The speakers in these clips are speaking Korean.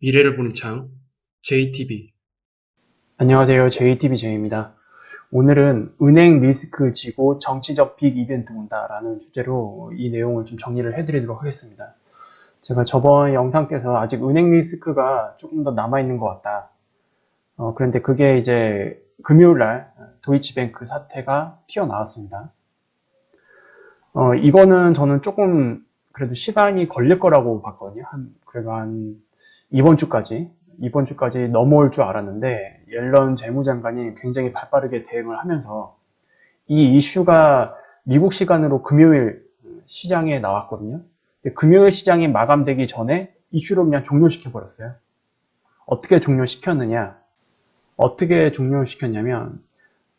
미래를 보는 창, JTB. 안녕하세요. JTBJ입니다. 오늘은 은행 리스크 지고 정치적 빅 이벤트 온다라는 주제로 이 내용을 좀 정리를 해드리도록 하겠습니다. 제가 저번 영상 때서 아직 은행 리스크가 조금 더 남아있는 것 같다. 그런데 그게 이제 금요일날 도이치뱅크 사태가 튀어나왔습니다. 이거는 저는 조금 그래도 시간이 걸릴 거라고 봤거든요. 그래도 이번 주까지 넘어올 줄 알았는데, 옐런 재무장관이 굉장히 발빠르게 대응을 하면서 이 이슈가 미국 시간으로 금요일 시장에 나왔거든요. 근데 금요일 시장이 마감되기 전에 이슈를 그냥 종료시켜버렸어요. 어떻게 종료시켰냐면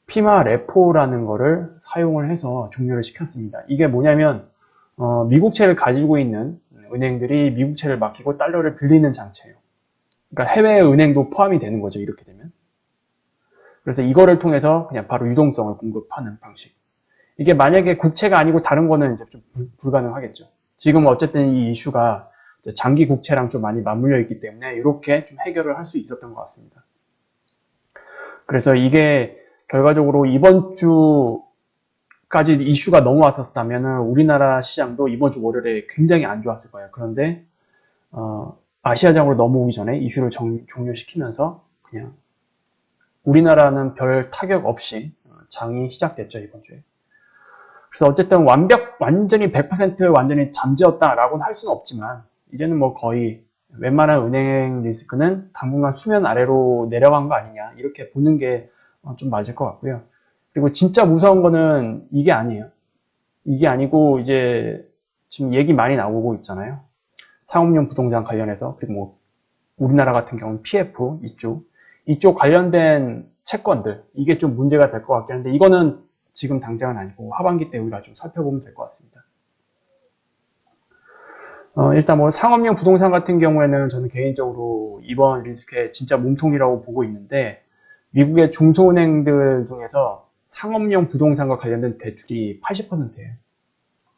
피마 레포라는 거를 사용을 해서 종료를 시켰습니다. 이게 뭐냐면 미국채를 가지고 있는 은행들이 미국채를 맡기고 달러를 빌리는 장치예요. 그러니까 해외 은행도 포함이 되는 거죠, 이렇게 되면. 그래서 이거를 통해서 그냥 바로 유동성을 공급하는 방식. 이게 만약에 국채가 아니고 다른 거는 이제 좀 불가능하겠죠. 지금 어쨌든 이 이슈가 장기 국채랑 좀 많이 맞물려 있기 때문에 이렇게 좀 해결을 할 수 있었던 것 같습니다. 그래서 이게 결과적으로 이번 주까지 이슈가 넘어왔었다면 우리나라 시장도 이번 주 월요일에 굉장히 안 좋았을 거예요. 그런데 아시아장으로 넘어오기 전에 이슈를 종료시키면서 그냥 우리나라는 별 타격 없이 장이 시작됐죠, 이번 주에. 그래서 어쨌든 완전히 100% 완전히 잠재웠다라고는 할 수는 없지만, 이제는 뭐 거의 웬만한 은행 리스크는 당분간 수면 아래로 내려간 거 아니냐, 이렇게 보는 게 좀 맞을 것 같고요. 그리고 진짜 무서운 거는 이게 아니에요. 이게 아니고, 이제 지금 얘기 많이 나오고 있잖아요. 상업용 부동산 관련해서, 그리고 뭐 우리나라 같은 경우는 PF 이쪽 관련된 채권들, 이게 좀 문제가 될 것 같긴 한데, 이거는 지금 당장은 아니고 하반기 때 우리가 좀 살펴보면 될 것 같습니다. 일단 뭐 상업용 부동산 같은 경우에는 저는 개인적으로 이번 리스크의 진짜 몸통이라고 보고 있는데, 미국의 중소은행들 중에서 상업용 부동산과 관련된 대출이 80%예요.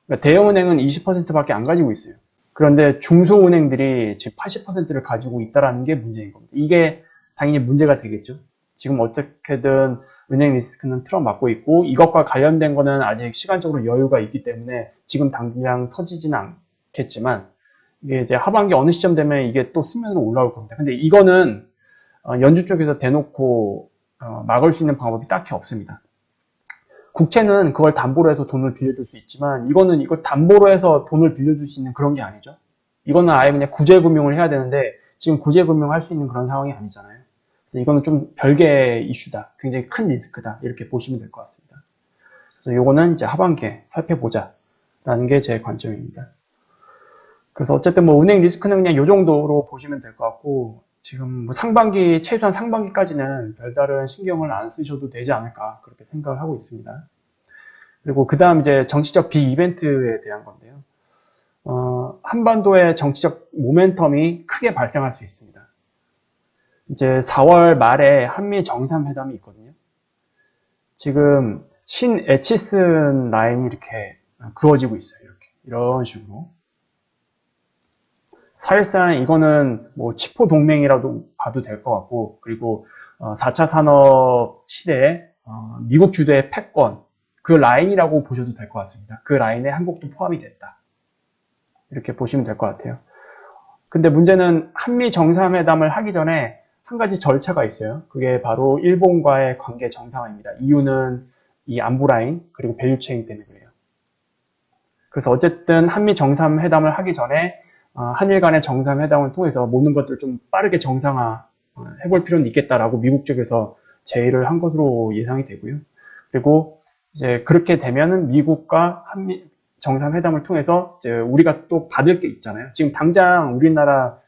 그러니까 대형은행은 20%밖에 안 가지고 있어요. 그런데 중소은행들이 지금 80%를 가지고 있다는 게 문제인 겁니다. 이게 당연히 문제가 되겠죠. 지금 어떻게든 은행 리스크는 틀어막고 있고, 이것과 관련된 거는 아직 시간적으로 여유가 있기 때문에 지금 당장 터지지는 않겠지만, 이게 이제 하반기 어느 시점 되면 이게 또 수면으로 올라올 겁니다. 근데 이거는 연준 쪽에서 대놓고 막을 수 있는 방법이 딱히 없습니다. 국채는 그걸 담보로 해서 돈을 빌려줄 수 있지만, 이거 담보로 해서 돈을 빌려줄 수 있는 그런 게 아니죠. 이거는 아예 그냥 구제금융을 해야 되는데, 지금 구제금융 할 수 있는 그런 상황이 아니잖아요. 그래서 이거는 좀 별개의 이슈다. 굉장히 큰 리스크다. 이렇게 보시면 될 것 같습니다. 그래서 이거는 이제 하반기에 살펴보자 라는 게 제 관점입니다. 그래서 어쨌든 뭐 은행 리스크는 그냥 이 정도로 보시면 될 것 같고, 지금 뭐 최소한 상반기까지는 별다른 신경을 안 쓰셔도 되지 않을까, 그렇게 생각을 하고 있습니다. 그리고 그 다음 이제 정치적 비이벤트에 대한 건데요. 한반도의 정치적 모멘텀이 크게 발생할 수 있습니다. 이제 4월 말에 한미 정상회담이 있거든요. 지금 신에치슨 라인이 이렇게 그어지고 있어요. 이런 식으로. 사실상 이거는 뭐 치포 동맹이라도 봐도 될 것 같고, 그리고 4차 산업 시대에 미국 주도의 패권, 그 라인이라고 보셔도 될 것 같습니다. 그 라인에 한국도 포함이 됐다. 이렇게 보시면 될 것 같아요. 근데 문제는 한미 정상회담을 하기 전에 한 가지 절차가 있어요. 그게 바로 일본과의 관계 정상화입니다. 이유는 이 안보 라인, 그리고 밸류체인 때문에 그래요. 그래서 어쨌든 한미 정상회담을 하기 전에 한일 간의 정상회담을 통해서 모든 것들을 좀 빠르게 정상화 해볼 필요는 있겠다라고 미국 쪽에서 제의를 한 것으로 예상이 되고요. 그리고 이제 그렇게 되면은 미국과 한미 정상회담을 통해서 이제 우리가 또 받을 게 있잖아요. 지금 당장 우리나라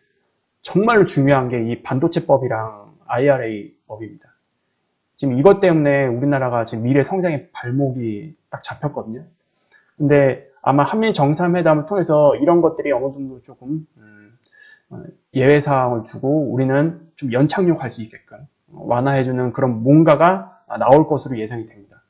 정말로 중요한 게 이 반도체법이랑 IRA 법입니다. 지금 이것 때문에 우리나라가 지금 미래 성장의 발목이 딱 잡혔거든요. 근데 아마 한미 정상회담을 통해서 이런 것들이 어느 정도 조금 예외 사항을 두고 우리는 좀 연착륙할 수 있게끔 완화해주는 그런 뭔가가 나올 것으로 예상이 됩니다.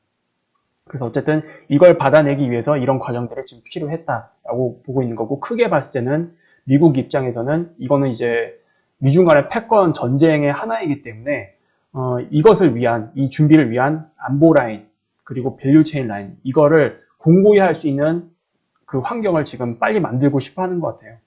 그래서 어쨌든 이걸 받아내기 위해서 이런 과정들이 지금 필요했다라고 보고 있는 거고, 크게 봤을 때는 미국 입장에서는 이거는 이제 미중 간의 패권 전쟁의 하나이기 때문에 이것을 위한, 이 준비를 위한 안보 라인, 그리고 밸류체인 라인, 이거를 공고히 할 수 있는 그 환경을 지금 빨리 만들고 싶어 하는 것 같아요.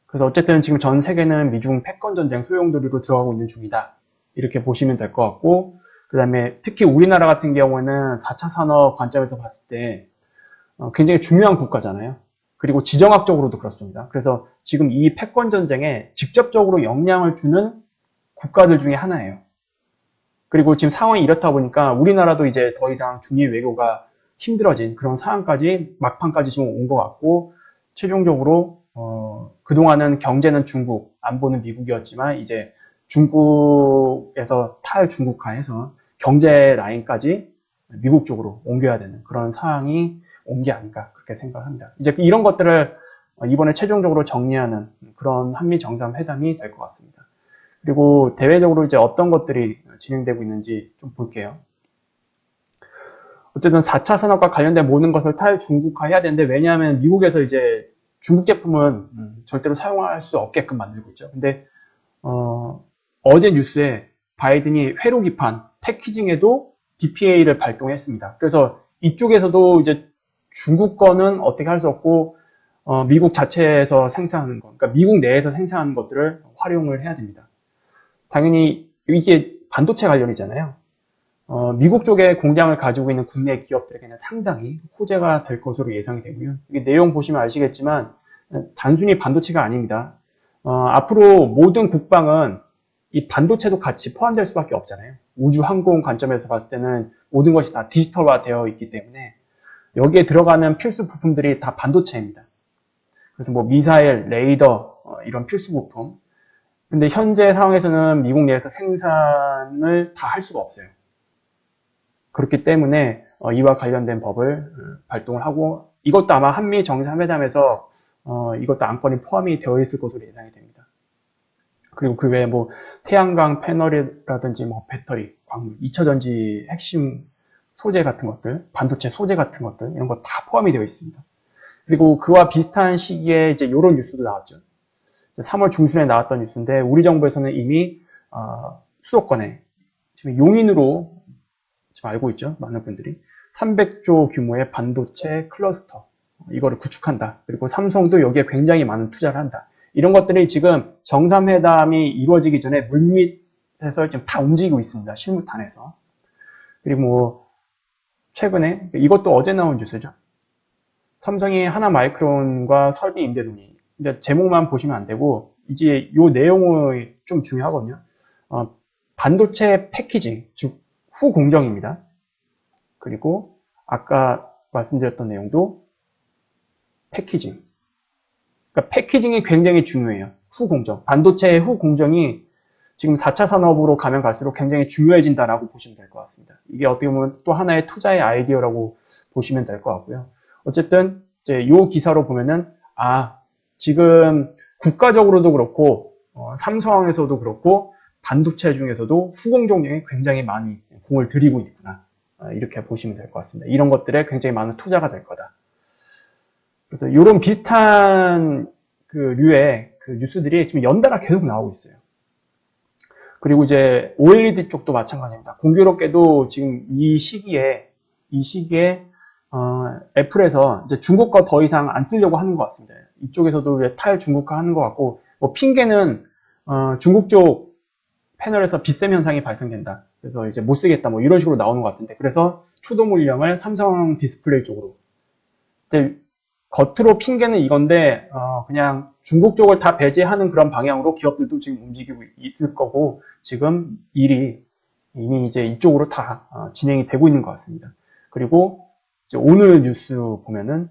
그래서 어쨌든 지금 전 세계는 미중 패권 전쟁 소용돌이로 들어가고 있는 중이다. 이렇게 보시면 될 것 같고, 그 다음에 특히 우리나라 같은 경우는 4차 산업 관점에서 봤을 때 굉장히 중요한 국가잖아요. 그리고 지정학적으로도 그렇습니다. 그래서 지금 이 패권 전쟁에 직접적으로 영향을 주는 국가들 중에 하나예요. 그리고 지금 상황이 이렇다 보니까 우리나라도 이제 더 이상 중위 외교가 힘들어진 그런 상황까지 막판까지 지금 온 것 같고, 최종적으로 그동안은 경제는 중국, 안보는 미국이었지만 이제 중국에서 탈중국화해서 경제 라인까지 미국 쪽으로 옮겨야 되는 그런 상황이 온 게 아닌가 그렇게 생각합니다. 이제 이런 것들을 이번에 최종적으로 정리하는 그런 한미 정상회담이 될 것 같습니다. 그리고 대외적으로 이제 어떤 것들이 진행되고 있는지 좀 볼게요. 어쨌든 4차 산업과 관련된 모든 것을 탈중국화해야 되는데, 왜냐하면 미국에서 이제 중국 제품은 절대로 사용할 수 없게끔 만들고 있죠. 근데 어제 뉴스에 바이든이 회로 기판, 패키징에도 DPA를 발동했습니다. 그래서 이쪽에서도 이제 중국 거는 어떻게 할 수 없고 미국 자체에서 생산하는 거, 그러니까 미국 내에서 생산하는 것들을 활용을 해야 됩니다. 당연히 이게 반도체 관련이잖아요. 미국 쪽에 공장을 가지고 있는 국내 기업들에게는 상당히 호재가 될 것으로 예상이 되고요. 이게 내용 보시면 아시겠지만 단순히 반도체가 아닙니다. 앞으로 모든 국방은 이 반도체도 같이 포함될 수밖에 없잖아요. 우주 항공 관점에서 봤을 때는 모든 것이 다 디지털화 되어 있기 때문에 여기에 들어가는 필수 부품들이 다 반도체입니다. 그래서 뭐 미사일, 레이더 이런 필수 부품. 근데 현재 상황에서는 미국 내에서 생산을 다 할 수가 없어요. 그렇기 때문에 이와 관련된 법을 발동을 하고, 이것도 아마 한미 정상회담에서 이것도 안건이 포함이 되어 있을 것으로 예상이 됩니다. 그리고 그 외에 뭐 태양광 패널이라든지 뭐 배터리, 광물, 2차 전지 핵심 소재 같은 것들, 반도체 소재 같은 것들, 이런 거 다 포함이 되어 있습니다. 그리고 그와 비슷한 시기에 이제 이런 뉴스도 나왔죠. 3월 중순에 나왔던 뉴스인데, 우리 정부에서는 이미 수도권에 지금 용인으로 지금 알고 있죠. 많은 분들이 300조 규모의 반도체 클러스터, 이거를 구축한다. 그리고 삼성도 여기에 굉장히 많은 투자를 한다. 이런 것들이 지금 정상회담이 이루어지기 전에 물밑에서 지금 다 움직이고 있습니다. 실무탄에서. 그리고 뭐 최근에, 이것도 어제 나온 뉴스죠. 삼성이 하나마이크론과 설비 임대 논의. 이제 제목만 보시면 안 되고, 이제 이 내용이 좀 중요하거든요. 반도체 패키징, 즉 후공정입니다. 그리고 아까 말씀드렸던 내용도 패키징. 그러니까 패키징이 굉장히 중요해요. 후공정. 반도체의 후공정이 지금 4차 산업으로 가면 갈수록 굉장히 중요해진다라고 보시면 될 것 같습니다. 이게 어떻게 보면 또 하나의 투자의 아이디어라고 보시면 될 것 같고요. 어쨌든 이제 이 기사로 보면은 지금 국가적으로도 그렇고 삼성에서도 그렇고 반도체 중에서도 후공정에 굉장히 많이 공을 들이고 있구나. 이렇게 보시면 될 것 같습니다. 이런 것들에 굉장히 많은 투자가 될 거다. 그래서 이런 비슷한 그 류의 그 뉴스들이 지금 연달아 계속 나오고 있어요. 그리고 이제 OLED 쪽도 마찬가지입니다. 공교롭게도 지금 이 시기에 애플에서 이제 중국 거 더 이상 안 쓰려고 하는 것 같습니다. 이쪽에서도 탈중국화 하는 것 같고, 뭐 핑계는 중국 쪽 패널에서 빗셈 현상이 발생된다. 그래서 이제 못 쓰겠다. 뭐 이런 식으로 나오는 것 같은데, 그래서 추도 물량을 삼성 디스플레이 쪽으로. 이제 겉으로 핑계는 이건데 그냥 중국 쪽을 다 배제하는 그런 방향으로 기업들도 지금 움직이고 있을 거고, 지금 일이 이미 이제 이쪽으로 다 진행이 되고 있는 것 같습니다. 그리고 이제 오늘 뉴스 보면은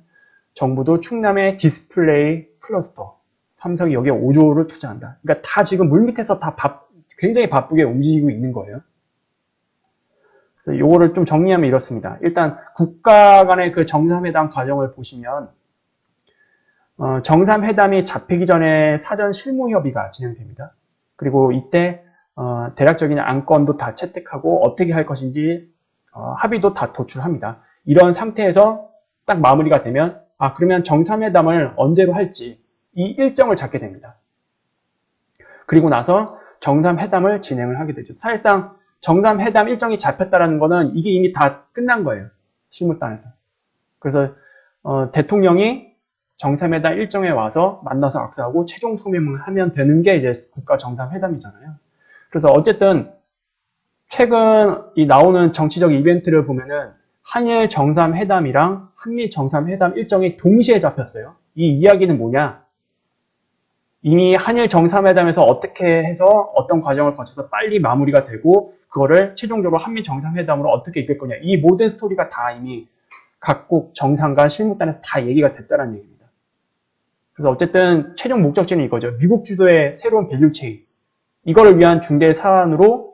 정부도 충남의 디스플레이 클러스터, 삼성이 여기에 5조를 투자한다. 그러니까 다 지금 물밑에서 다 굉장히 바쁘게 움직이고 있는 거예요. 그래서 요거를 좀 정리하면 이렇습니다. 일단 국가 간의 그 정상회담 과정을 보시면 정상회담이 잡히기 전에 사전 실무 협의가 진행됩니다. 그리고 이때 대략적인 안건도 다 채택하고 어떻게 할 것인지 합의도 다 도출합니다. 이런 상태에서 딱 마무리가 되면 그러면 정상회담을 언제로 할지 이 일정을 잡게 됩니다. 그리고 나서 정상회담을 진행을 하게 되죠. 사실상 정상회담 일정이 잡혔다라는 거는 이게 이미 다 끝난 거예요. 실무단에서. 그래서 대통령이 정상회담 일정에 와서 만나서 악수하고 최종 성명을 하면 되는 게 이제 국가 정상회담이잖아요. 그래서 어쨌든 최근 이 나오는 정치적 이벤트를 보면은 한일 정상회담이랑 한미 정상회담 일정이 동시에 잡혔어요. 이 이야기는 뭐냐? 이미 한일 정상회담에서 어떻게 해서 어떤 과정을 거쳐서 빨리 마무리가 되고 그거를 최종적으로 한미 정상회담으로 어떻게 이끌 거냐. 이 모든 스토리가 다 이미 각국 정상과 실무단에서 다 얘기가 됐다는 얘기입니다. 그래서 어쨌든 최종 목적지는 이거죠. 미국 주도의 새로운 밸류체인. 이거를 위한 중대 사안으로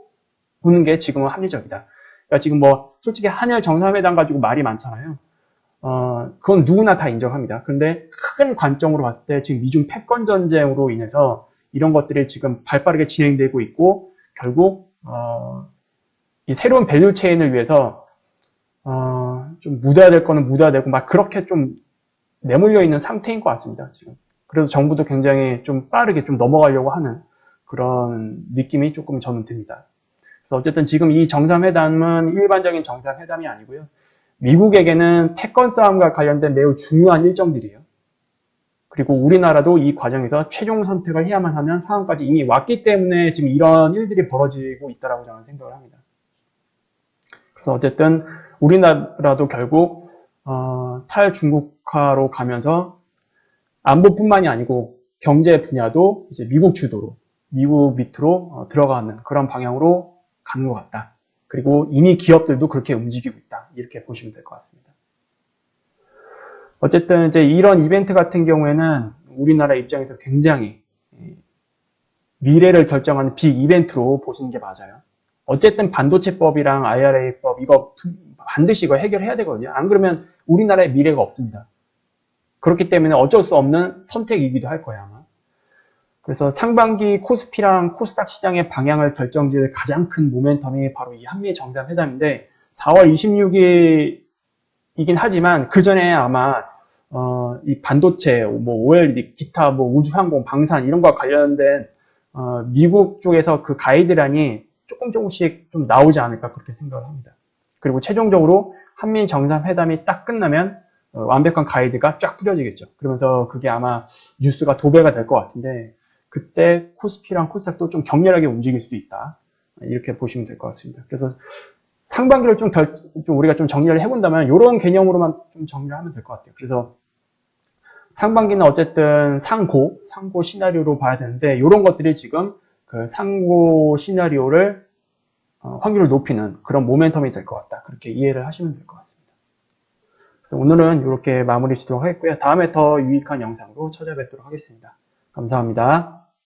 보는 게 지금은 합리적이다. 그러니까 지금 뭐 솔직히 한일 정상회담 가지고 말이 많잖아요. 그건 누구나 다 인정합니다. 그런데 큰 관점으로 봤을 때 지금 미중 패권 전쟁으로 인해서 이런 것들이 지금 발빠르게 진행되고 있고 결국 이 새로운 밸류 체인을 위해서 좀 묻어야 될 거는 묻어야 되고 막 그렇게 좀 내몰려 있는 상태인 것 같습니다. 지금. 그래서 정부도 굉장히 좀 빠르게 좀 넘어가려고 하는 그런 느낌이 조금 저는 듭니다. 그래서 어쨌든 지금 이 정상회담은 일반적인 정상회담이 아니고요. 미국에게는 패권 싸움과 관련된 매우 중요한 일정들이에요. 그리고 우리나라도 이 과정에서 최종 선택을 해야만 하는 상황까지 이미 왔기 때문에 지금 이런 일들이 벌어지고 있다고 저는 생각을 합니다. 그래서 어쨌든 우리나라도 결국 탈중국화로 가면서 안보뿐만이 아니고 경제 분야도 이제 미국 주도로 미국 밑으로 들어가는 그런 방향으로 가는 것 같다. 그리고 이미 기업들도 그렇게 움직이고 있다. 이렇게 보시면 될 것 같습니다. 어쨌든 이제 이런 이벤트 같은 경우에는 우리나라 입장에서 굉장히 미래를 결정하는 빅 이벤트로 보시는 게 맞아요. 어쨌든 반도체법이랑 IRA법 이거 반드시 이거 해결해야 되거든요. 안 그러면 우리나라의 미래가 없습니다. 그렇기 때문에 어쩔 수 없는 선택이기도 할 거예요, 아마. 그래서 상반기 코스피랑 코스닥 시장의 방향을 결정지을 가장 큰 모멘텀이 바로 이 한미 정상회담인데 4월 26일이긴 하지만 그 전에 아마 이 반도체, 뭐 OLED, 기타 뭐 우주항공, 방산 이런 거와 관련된 미국 쪽에서 그 가이드라인이 조금씩 좀 나오지 않을까 그렇게 생각을 합니다. 그리고 최종적으로 한미 정상회담이 딱 끝나면 완벽한 가이드가 쫙 뿌려지겠죠. 그러면서 그게 아마 뉴스가 도배가 될 것 같은데 그때 코스피랑 코스닥도 좀 격렬하게 움직일 수도 있다. 이렇게 보시면 될 것 같습니다. 그래서 상반기를 좀 우리가 좀 정리를 해본다면 이런 개념으로만 좀 정리를 하면 될 것 같아요. 그래서 상반기는 어쨌든 상고 시나리오로 봐야 되는데 이런 것들이 지금 그 상고 시나리오를 확률을 높이는 그런 모멘텀이 될 것 같다. 그렇게 이해를 하시면 될 것 같습니다. 그래서 오늘은 이렇게 마무리 짓도록 하겠고요. 다음에 더 유익한 영상으로 찾아뵙도록 하겠습니다. 감사합니다.